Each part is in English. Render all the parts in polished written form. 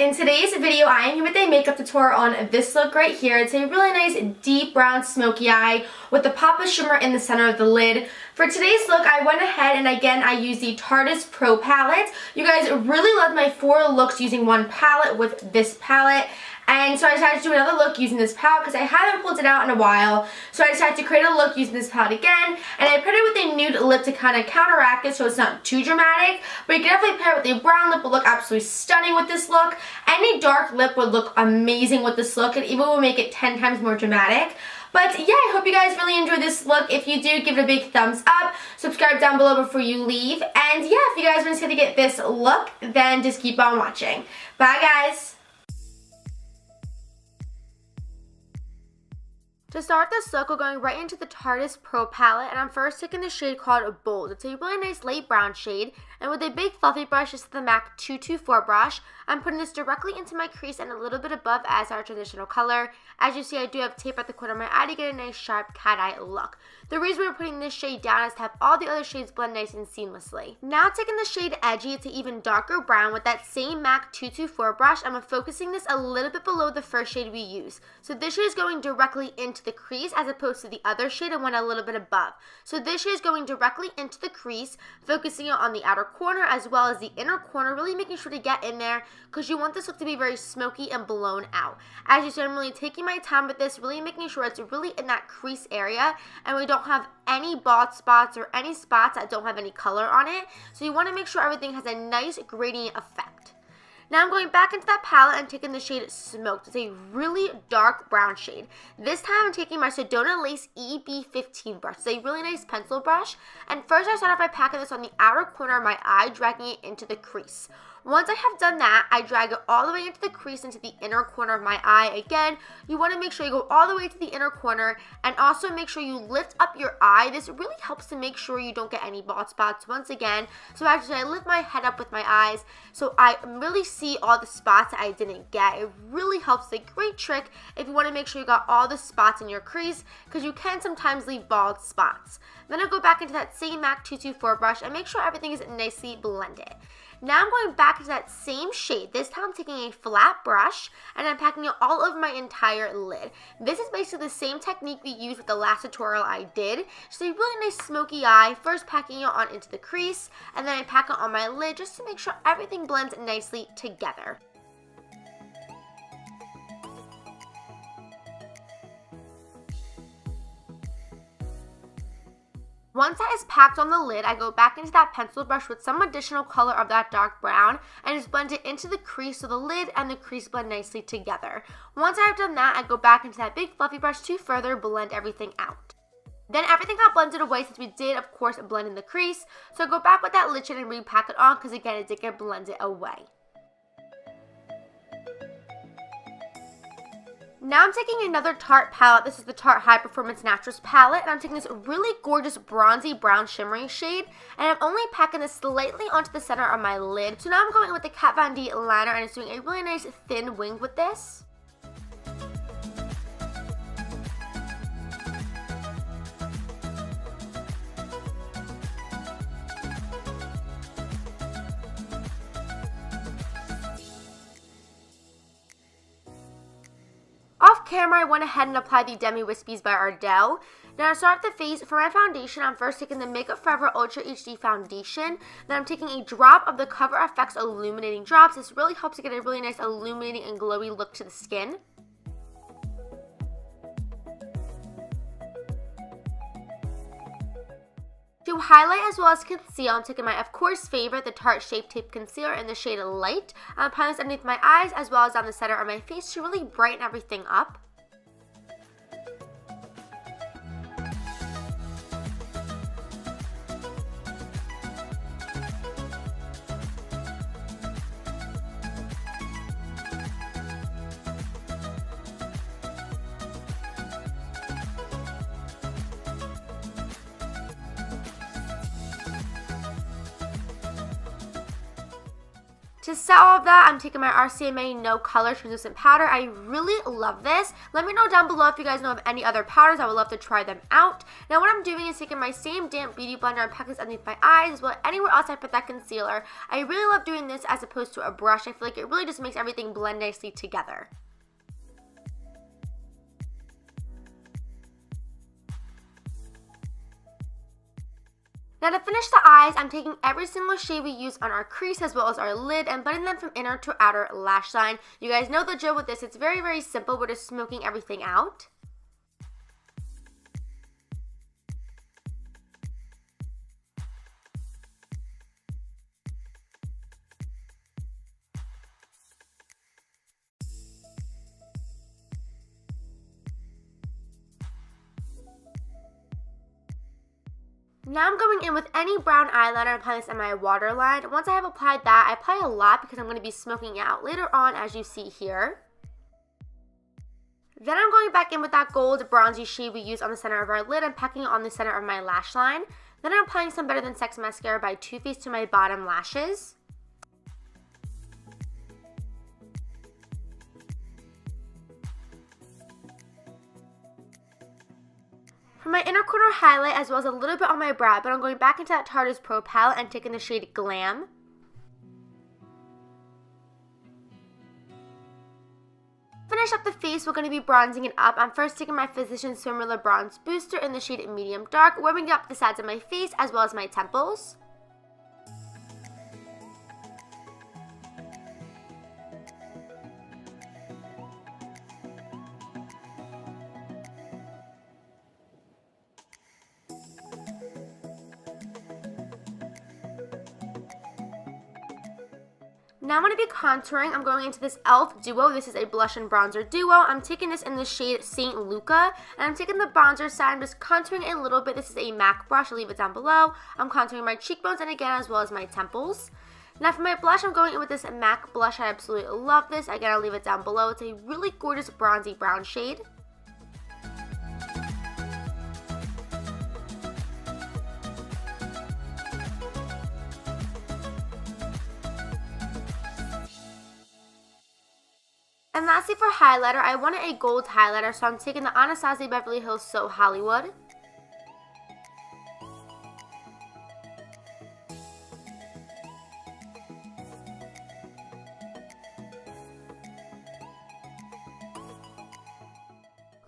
in today's video I am here with a makeup tutorial on this look right here. It's a really nice deep brown smoky eye with the pop of shimmer in the center of the lid. For today's look I went ahead and again I used the Tartiest Pro palette. You guys really loved my 4 looks using one palette with this palette. And so I decided to do another look using this palette because I haven't pulled it out in a while. So I decided to create a look using this palette again. And I paired it with a nude lip to kind of counteract it so it's not too dramatic. But you can definitely pair it with a brown lip, would look absolutely stunning with this look. And a dark lip would look amazing with this look and even will make it 10 times more dramatic. But yeah, I hope you guys really enjoyed this look. If you do, give it a big thumbs up. Subscribe down below before you leave. And yeah, if you guys want to get this look, then just keep on watching. Bye guys! To start this look, we're going right into the Tartiest Pro palette, and I'm first taking the shade called Bold. It's a really nice light brown shade, and with a big fluffy brush, this is the MAC 224 brush. I'm putting this directly into my crease and a little bit above as our transitional color. As you see, I do have tape at the corner of my eye to get a nice sharp cat eye look. The reason we're putting this shade down is to have all the other shades blend nice and seamlessly. Now taking the shade Edgy, it's an even darker brown with that same MAC 224 brush. I'm focusing this a little bit below the first shade we use. So this shade is going directly into the crease as opposed to the other shade and went a little bit above. So this shade is going directly into the crease, focusing on the outer corner as well as the inner corner, really making sure to get in there because you want this look to be very smoky and blown out. As you see, I'm really taking my time with this, really making sure it's really in that crease area and we don't have any bald spots or any spots that don't have any color on it. So you want to make sure everything has a nice gradient effect. Now I'm going back into that palette and taking the shade Smoked. It's a really dark brown shade. This time I'm taking my Sedona Lace EB15 brush. It's a really nice pencil brush. And first I start off by packing this on the outer corner of my eye, dragging it into the crease. Once I have done that, I drag it all the way into the crease into the inner corner of my eye. Again, you want to make sure you go all the way to the inner corner and also make sure you lift up your eye. This really helps to make sure you don't get any bald spots once again. So actually I lift my head up with my eyes so I really see all the spots that I didn't get. It really helps. It's a great trick if you want to make sure you got all the spots in your crease because you can sometimes leave bald spots. Then I go back into that same MAC 224 brush and make sure everything is nicely blended. Now I'm going back into that same shade. This time I'm taking a flat brush and I'm packing it all over my entire lid. This is basically the same technique we used with the last tutorial I did. Just a really nice smoky eye. First packing it on into the crease and then I pack it on my lid just to make sure everything blends nicely together. Once that is packed on the lid, I go back into that pencil brush with some additional color of that dark brown and just blend it into the crease so the lid and the crease blend nicely together. Once I have done that, I go back into that big fluffy brush to further blend everything out. Then everything got blended away since we did, of course, blend in the crease. So I go back with that lid shade and repack it on because again, it did get blended away. Now I'm taking another Tarte palette. This is the Tarte High Performance Naturals palette. And I'm taking this really gorgeous bronzy brown shimmery shade. And I'm only packing this slightly onto the center of my lid. So now I'm going in with the Kat Von D liner and it's doing a really nice thin wing with this. Off camera, I went ahead and applied the Demi Wispes by Ardell. Now to start the face, for my foundation, I'm first taking the Makeupforever Ultra HD Foundation. Then I'm taking a drop of the Cover FX Illuminating Drops. This really helps to get a really nice illuminating and glowy look to the skin. To highlight as well as conceal, I'm taking my, of course, favorite, the Tarte Shape Tape Concealer in the shade Light. I'm applying this underneath my eyes as well as down the center of my face to really brighten everything up. To set all of that, I'm taking my Rcma No Color Translucent Powder. I really love this. Let me know down below if you guys know of any other powders. I would love to try them out. Now what I'm doing is taking my same damp beauty blender and packing this underneath my eyes as well anywhere else I put that concealer. I really love doing this as opposed to a brush. I feel like it really just makes everything blend nicely together. Now to finish the eyes, I'm taking every single shade we use on our crease as well as our lid and blending them from inner to outer lash line. You guys know the drill with this. It's very, very simple. We're just smoking everything out. Now I'm going in with any brown eyeliner and applying this on my waterline. Once I have applied that, I apply a lot because I'm going to be smoking it out later on, as you see here. Then I'm going back in with that gold bronzy shade we use on the center of our lid and packing it on the center of my lash line. Then I'm applying some Better Than Sex mascara by Toofaced to my bottom lashes. For my inner corner highlight as well as a little bit on my brow, but I'm going back into that Tartiest Pro palette and taking the shade Glam. Finish up the face, we're going to be bronzing it up. I'm first taking my Physician Swimmer Bronze Booster in the shade Medium Dark, warming up the sides of my face as well as my temples. Now I'm going to be contouring. I'm going into this e.l.f. duo. This is a blush and bronzer duo. I'm taking this in the shade St. Luca, and I'm taking the bronzer side. I'm just contouring it a little bit. This is a MAC brush. I'll leave it down below. I'm contouring my cheekbones and again as well as my temples. Now for my blush, I'm going in with this MAC blush. I absolutely love this. Again, I'll leave it down below. It's a really gorgeous bronzy brown shade. And lastly for highlighter, I wanted a gold highlighter, so I'm taking the Anastasia Beverly Hills So Hollywood.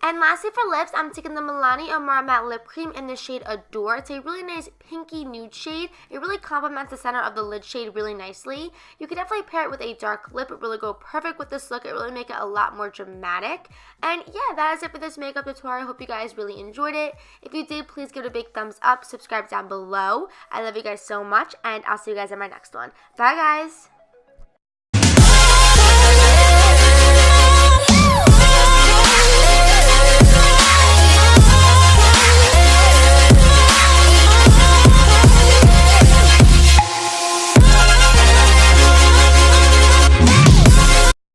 And lastly for lips, I'm taking the Milani Amore Matte Lip Cream in the shade Adore. It's a really nice pinky nude shade. It really complements the center of the lid shade really nicely. You could definitely pair it with a dark lip. It really go perfect with this look. It really make it a lot more dramatic. And yeah, that is it for this makeup tutorial. I hope you guys really enjoyed it. If you did, please give it a big thumbs up. Subscribe down below. I love you guys so much, and I'll see you guys in my next one. Bye, guys.